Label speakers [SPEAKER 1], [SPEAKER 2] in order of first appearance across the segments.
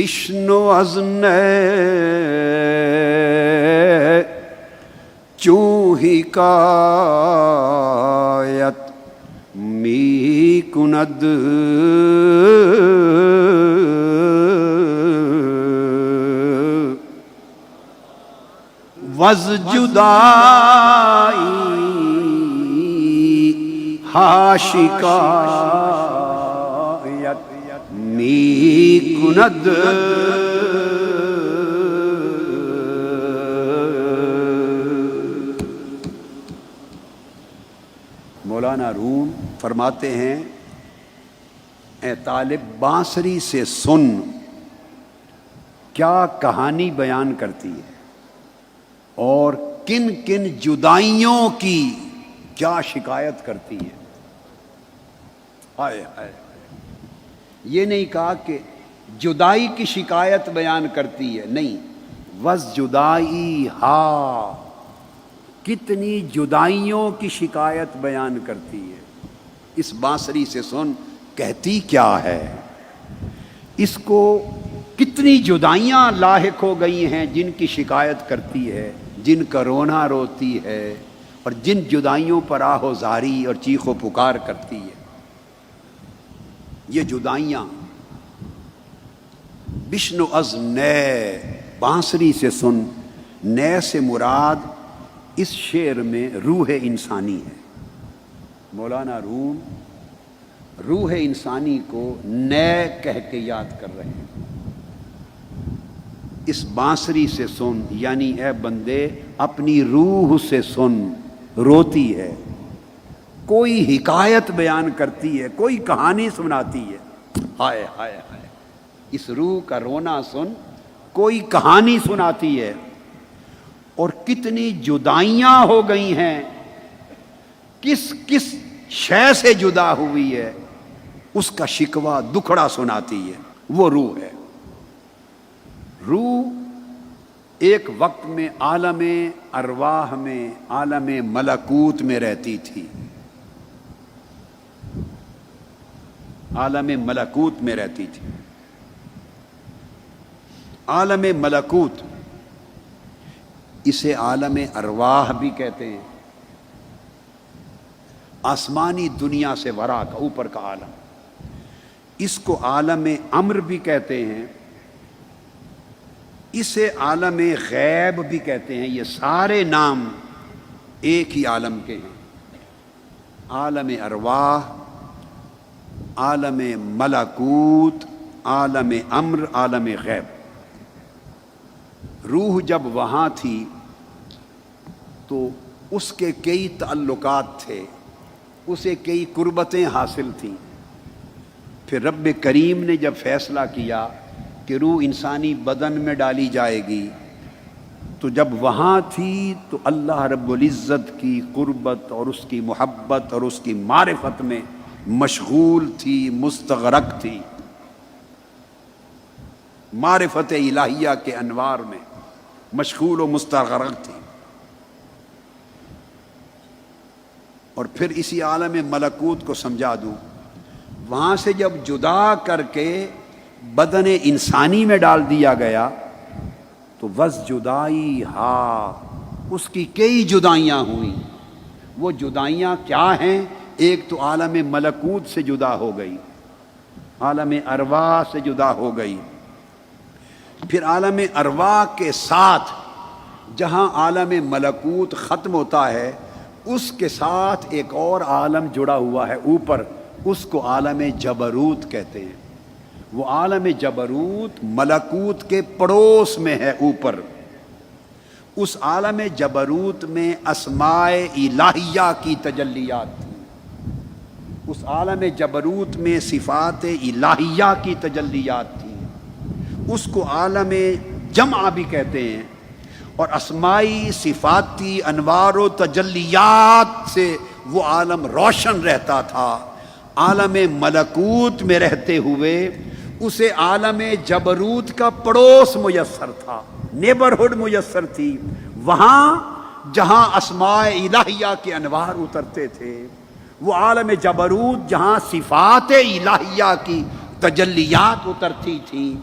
[SPEAKER 1] بشنو از نی چون حکایت می کند وز جدائی ہا شکایت می کند مولانا روم فرماتے ہیں اے طالب بانسری سے سن کیا کہانی بیان کرتی ہے اور کن کن جدائیوں کی کیا شکایت کرتی ہے۔ ہائے ہائے، یہ نہیں کہا کہ جدائی کی شکایت بیان کرتی ہے، نہیں، وز جدائی ہا، کتنی جدائیوں کی شکایت بیان کرتی ہے۔ اس بانسری سے سن کہتی کیا ہے، اس کو کتنی جدائیاں لاحق ہو گئی ہیں جن کی شکایت کرتی ہے، جن کا رونا روتی ہے، اور جن جدائیوں پر آہ و زاری اور چیخ و پکار کرتی ہے۔ یہ جدائیاں بشنو از نے، بانسری سے سن، نے سے مراد اس شعر میں روح انسانی ہے۔ مولانا روم روح انسانی کو نے کہہ کے یاد کر رہے ہیں۔ اس بانسری سے سن یعنی اے بندے اپنی روح سے سن، روتی ہے، کوئی حکایت بیان کرتی ہے، کوئی کہانی سناتی ہے۔ ہائے ہائے ہائے، اس روح کا رونا سن، کوئی کہانی سناتی ہے، اور کتنی جدائیاں ہو گئی ہیں، کس کس شے سے جدا ہوئی ہے، اس کا شکوہ دکھڑا سناتی ہے۔ وہ روح ہے۔ روح ایک وقت میں عالم ارواح میں، عالم ملکوت میں رہتی تھی، عالم ملکوت میں رہتی تھی۔ عالم ملکوت، اسے عالم ارواح بھی کہتے ہیں، آسمانی دنیا سے ورا کا، اوپر کا عالم۔ اس کو عالم امر بھی کہتے ہیں، اسے عالم غیب بھی کہتے ہیں۔ یہ سارے نام ایک ہی عالم کے ہیں، عالم ارواح، عالم ملکوت، عالم امر، عالم غیب۔ روح جب وہاں تھی تو اس کے کئی تعلقات تھے، اسے کئی قربتیں حاصل تھیں۔ پھر رب کریم نے جب فیصلہ کیا کہ روح انسانی بدن میں ڈالی جائے گی، تو جب وہاں تھی تو اللہ رب العزت کی قربت اور اس کی محبت اور اس کی معرفت میں مشغول تھی، مستغرق تھی، معرفت الہیہ کے انوار میں مشغول و مستغرق تھی۔ اور پھر اسی عالم ملکوت کو سمجھا دوں، وہاں سے جب جدا کر کے بدن انسانی میں ڈال دیا گیا تو وز جدائی ہا، اس کی کئی جدائیاں ہوئیں۔ وہ جدائیاں کیا ہیں؟ ایک تو عالم ملکوت سے جدا ہو گئی، عالم ارواح سے جدا ہو گئی، پھر عالم ارواح کے ساتھ جہاں عالم ملکوت ختم ہوتا ہے اس کے ساتھ ایک اور عالم جڑا ہوا ہے اوپر، اس کو عالم جبروت کہتے ہیں۔ وہ عالم جبروت ملکوت کے پڑوس میں ہے اوپر۔ اس عالم جبروت میں اسماء الہیہ کی تجلیات تھی، اس عالم جبروت میں صفات الہیہ کی تجلیات تھی، اس کو عالم جمع بھی کہتے ہیں۔ اور اسمائی، صفاتی، انوار و تجلیات سے وہ عالم روشن رہتا تھا۔ عالم ملکوت میں رہتے ہوئے اسے عالم جبروت کا پڑوس میسر تھا، نیبرہڈ میسر تھی، وہاں جہاں اسماء الہیہ کے انوار اترتے تھے، وہ عالم جبروت جہاں صفات الہیہ کی تجلیات اترتی تھیں،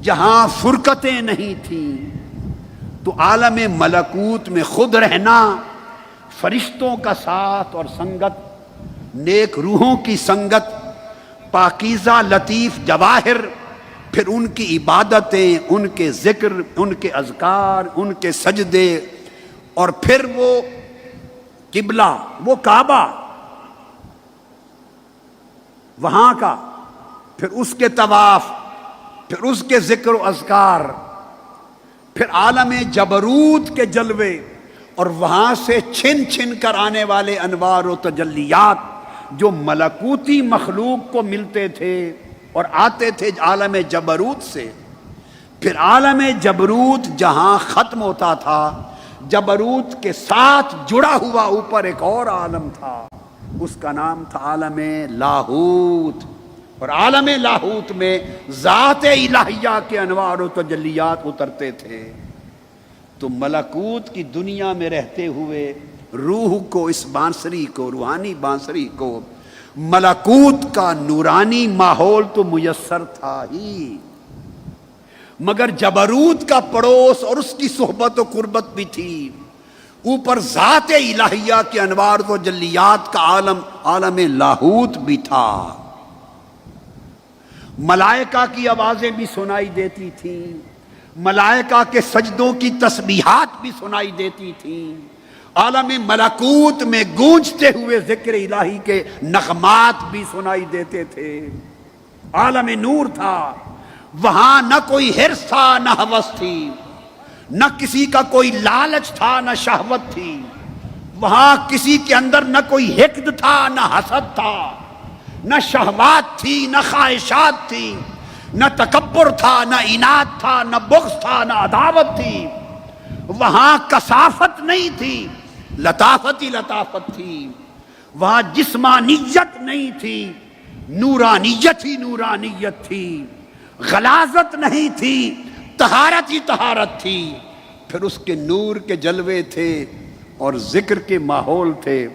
[SPEAKER 1] جہاں فرقتیں نہیں تھیں، تو عالم ملکوت میں خود رہنا، فرشتوں کا ساتھ اور سنگت، نیک روحوں کی سنگت، پاکیزہ لطیف جواہر، پھر ان کی عبادتیں، ان کے ذکر، ان کے اذکار، ان کے سجدے، اور پھر وہ قبلہ، وہ کعبہ وہاں کا، پھر اس کے طواف، پھر اس کے ذکر و اذکار، پھر عالم جبروت کے جلوے، اور وہاں سے چھن چھن کر آنے والے انوار و تجلیات جو ملکوتی مخلوق کو ملتے تھے اور آتے تھے عالم جبروت سے۔ پھر عالم جبروت جہاں ختم ہوتا تھا، جبروت کے ساتھ جڑا ہوا اوپر ایک اور عالم تھا، اس کا نام تھا عالم لاہوت، اور عالم لاہوت میں ذات الہیہ کے انوار و تجلیات اترتے تھے۔ تو ملکوت کی دنیا میں رہتے ہوئے روح کو، اس بانسری کو، روحانی بانسری کو، ملکوت کا نورانی ماحول تو میسر تھا ہی، مگر جبروت کا پڑوس اور اس کی صحبت و قربت بھی تھی، اوپر ذات الہیہ کے انوار و تجلیات کا عالم، عالم لاہوت بھی تھا۔ ملائکہ کی آوازیں بھی سنائی دیتی تھیں، ملائکہ کے سجدوں کی تسبیحات بھی سنائی دیتی تھیں، عالم ملکوت میں گونجتے ہوئے ذکر الہی کے نغمات بھی سنائی دیتے تھے۔ عالم نور تھا، وہاں نہ کوئی حرص تھا، نہ ہوس تھی، نہ کسی کا کوئی لالچ تھا، نہ شہوت تھی، وہاں کسی کے اندر نہ کوئی حقد تھا، نہ حسد تھا، نہ شہوات تھی، نہ خواہشات تھی، نہ تکبر تھا، نہ عناد تھا، نہ بغض تھا، نہ عداوت تھی، وہاں کثافت نہیں تھی، لطافت ہی لطافت تھی، وہاں جسمانیت نہیں تھی، نورانیت ہی نورانیت تھی، غلاظت نہیں تھی، طہارت ہی طہارت تھی۔ پھر اس کے نور کے جلوے تھے اور ذکر کے ماحول تھے،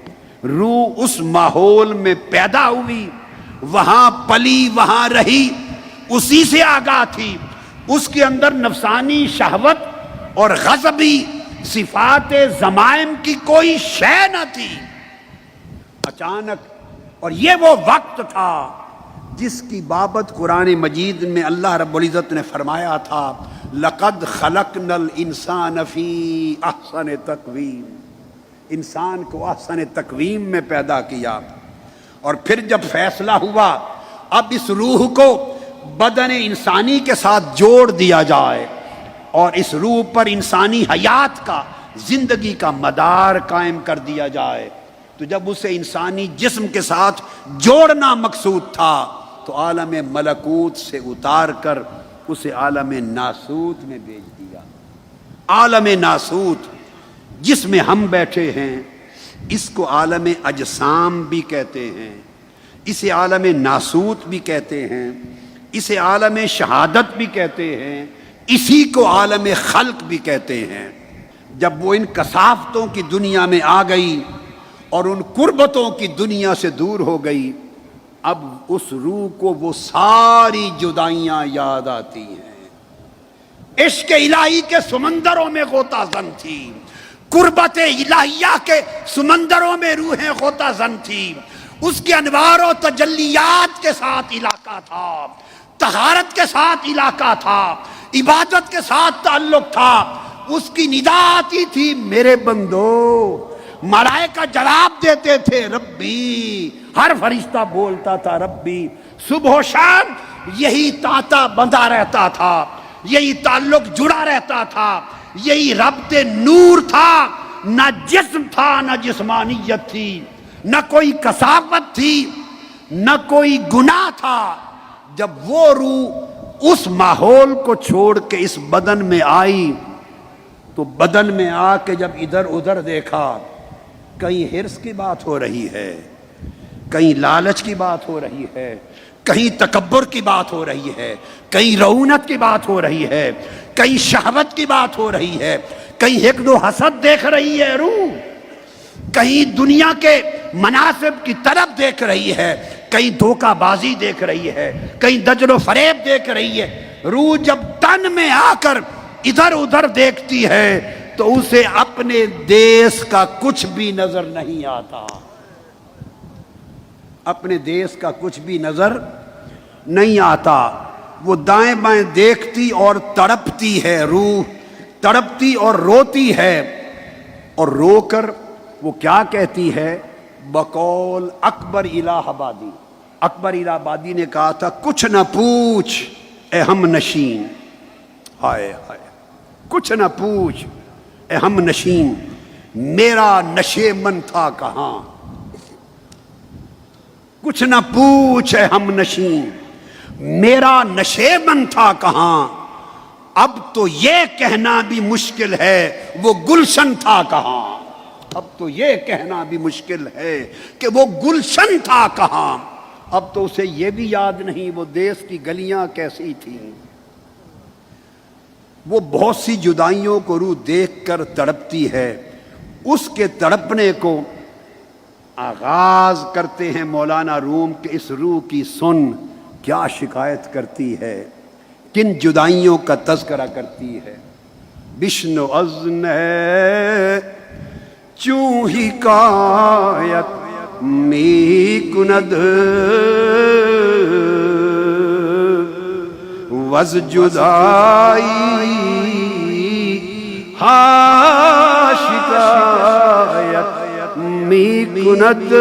[SPEAKER 1] روح اس ماحول میں پیدا ہوئی، وہاں پلی، وہاں رہی، اسی سے آگاہ تھی، اس کے اندر نفسانی شہوت اور غضبی صفات ضمائم کی کوئی شے نہ تھی۔ اچانک، اور یہ وہ وقت تھا جس کی بابت قرآن مجید میں اللہ رب العزت نے فرمایا تھا، لَقَدْ خَلَقْنَا الْإِنسَانَ فِي أَحْسَنِ تَقْوِيمٍ، انسان کو احسن تقویم میں پیدا کیا۔ اور پھر جب فیصلہ ہوا اب اس روح کو بدن انسانی کے ساتھ جوڑ دیا جائے اور اس روح پر انسانی حیات کا، زندگی کا مدار قائم کر دیا جائے، تو جب اسے انسانی جسم کے ساتھ جوڑنا مقصود تھا تو عالم ملکوت سے اتار کر اسے عالم ناسوت میں بھیج دیا۔ عالم ناسوت جس میں ہم بیٹھے ہیں، اس کو عالم اجسام بھی کہتے ہیں، اسے عالم ناسوت بھی کہتے ہیں، اسے عالم شہادت بھی کہتے ہیں، اسی کو عالم خلق بھی کہتے ہیں۔ جب وہ ان کثافتوں کی دنیا میں آ گئی اور ان قربتوں کی دنیا سے دور ہو گئی، اب اس روح کو وہ ساری جدائیاں یاد آتی ہیں۔ عشق الہی کے سمندروں میں غوطہ زن تھی، قربت الہیہ کے سمندروں میں روحیں غوطہ زن تھی، اس کے انوار و تجلیات کے ساتھ علاقہ تھا، طہارت کے ساتھ علاقہ تھا، عبادت کے ساتھ تعلق تھا۔ اس کی ندا آتی تھی، میرے بندو، ملائکہ جواب دیتے تھے ربی، ہر فرشتہ بولتا تھا ربی، صبح و شام یہی تانتا بندھا رہتا تھا، یہی تعلق جڑا رہتا تھا، یہی ربط نور تھا، نہ جسم تھا، نہ جسمانیت تھی، نہ کوئی کثافت تھی، نہ کوئی گناہ تھا۔ جب وہ روح اس ماحول کو چھوڑ کے اس بدن میں آئی تو بدن میں آ کے جب ادھر ادھر دیکھا، کہیں حرص کی بات ہو رہی ہے، کہیں لالچ کی بات ہو رہی ہے، کہیں تکبر کی بات ہو رہی ہے، کہیں رعونت کی بات ہو رہی ہے، کہیں شہوت کی بات ہو رہی ہے، کہیں حقد و حسد دیکھ رہی ہے روح، کہیں دنیا کے مناصب کی طرف دیکھ رہی ہے، کہیں دھوکہ بازی دیکھ رہی ہے، کہیں دجل و فریب دیکھ رہی ہے، روح جب تن میں آ کر ادھر ادھر دیکھتی ہے تو اسے اپنے دیس کا کچھ بھی نظر نہیں آتا، اپنے دیس کا کچھ بھی نظر نہیں آتا۔ وہ دائیں بائیں دیکھتی اور تڑپتی ہے، روح تڑپتی اور روتی ہے، اور رو کر وہ کیا کہتی ہے؟ بقول اکبر الہ آبادی، اکبر الہ آبادی نے کہا تھا کچھ نہ پوچھ اے ہم نشین، ہائے ہائے، کچھ نہ پوچھ اے ہم نشین، میرا نشے من تھا کہاں، کچھ نہ پوچھ اے ہم نشین، میرا نشے من تھا کہاں، اب تو یہ کہنا بھی مشکل ہے وہ گلشن تھا کہاں، اب تو یہ کہنا بھی مشکل ہے کہ وہ گلشن تھا کہاں، اب تو اسے یہ بھی یاد نہیں وہ دیس کی گلیاں کیسی تھیں۔ وہ بہت سی جدائیوں کو روح دیکھ کر تڑپتی ہے، اس کے تڑپنے کو آغاز کرتے ہیں مولانا روم کہ اس روح کی سن کیا شکایت کرتی ہے، کن جدائیوں کا تذکرہ کرتی ہے۔ بشنو ازن ہے چوں حکایت می کند وز جدائی ہا شکایت می کند